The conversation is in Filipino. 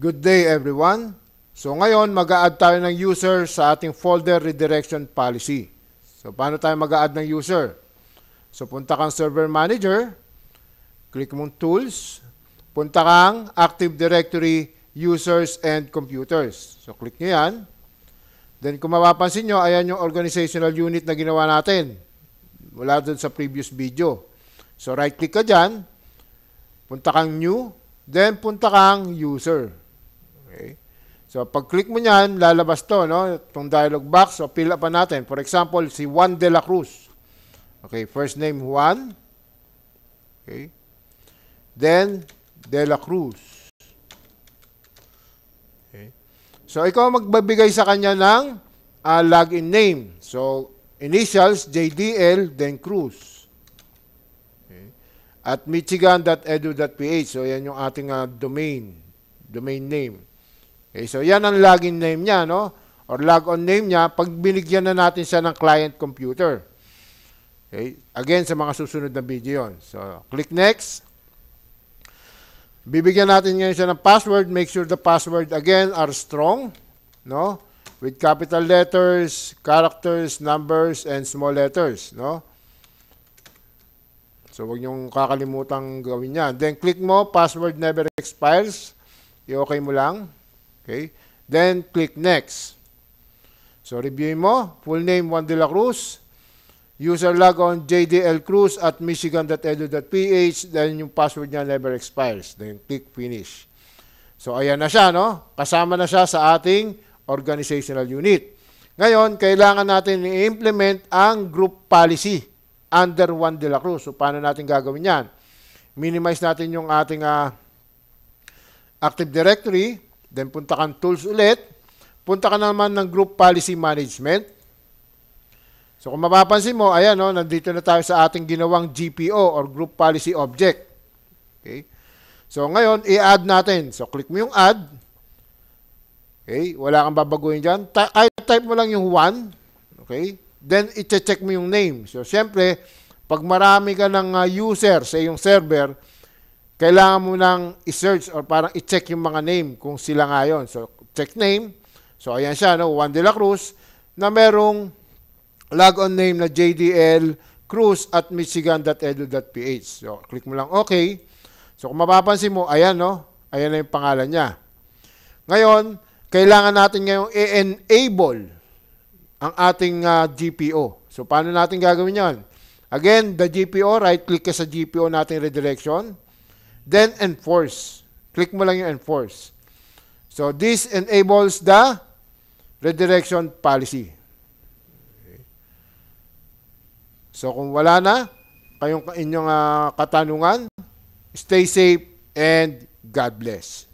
Good day everyone. So ngayon mag-a-add tayo ng user sa ating folder redirection policy. So paano tayo mag-a-add ng user? So punta kang server manager, click mong tools, punta kang Active Directory users and computers. So click nyo yan. Then kung mapapansin nyo, ayan yung organizational unit na ginawa natin mula dun sa previous video. So right click ka dyan, punta kang new, then punta kang user. Okay. So, pag click mo niyan, lalabas to, no? Itong dialog box. So, fill up pa natin. For example, si Juan de la Cruz. Okay, first name Juan. Okay. Then, de la Cruz. Okay. So, ikaw magbabigay sa kanya ng login name. So, initials, JDL, then Cruz. Okay. At michigan.edu.ph. So, yan yung ating domain name. Okay, so yan ang login name niya, no? Or logon name niya pag binigyan na natin siya ng client computer. Okay, again sa mga susunod na video yon. So, click next. Bibigyan natin ngayon siya ng password. Make sure the password again are strong, no? With capital letters, characters, numbers, and small letters, no? So, wag niyong kakalimutang gawin yan. Then, click mo, password never expires. I-okay mo lang. Okay. Then, click next. So, reviewin mo. Full name, Juan de la Cruz. User logon, JDL Cruz at michigan.edu.ph. Then, yung password niya never expires. Then, click finish. So, ayan na siya, no? Kasama na siya sa ating organizational unit. Ngayon, kailangan natin i-implement ang group policy under Juan de la Cruz. So, paano natin gagawin yan? Minimize natin yung ating Active Directory. Then, punta kang tools ulit. Punta ka naman ng group policy management. So, kung mapapansin mo, ayan, no, nandito na tayo sa ating ginawang GPO or group policy object. Okay. So, ngayon, i-add natin. So, click mo yung add. Okay. Wala kang babaguhin dyan. Kahit type mo lang yung 1. Okay. Then, i-check mo yung name. So, syempre, pag marami ka ng user sa iyong server, kailangan mo nang i-search or parang i-check yung mga name kung sila nga yun. So, check name. So, ayan siya, no? Juan de la Cruz na merong logon name na JDL Cruz at michigan.edu.ph. So, click mo lang OK. So, kung mapapansin mo, ayan, no? Ayan na yung pangalan niya. Ngayon, kailangan natin ngayong i-enable ang ating GPO. So, paano natin gagawin yan? Again, the GPO, right-click ka sa GPO nating redirection. Then, enforce. Click mo lang yung enforce. So, this enables the redirection policy. Okay. So, kung wala na kayong inyong katanungan, stay safe and God bless.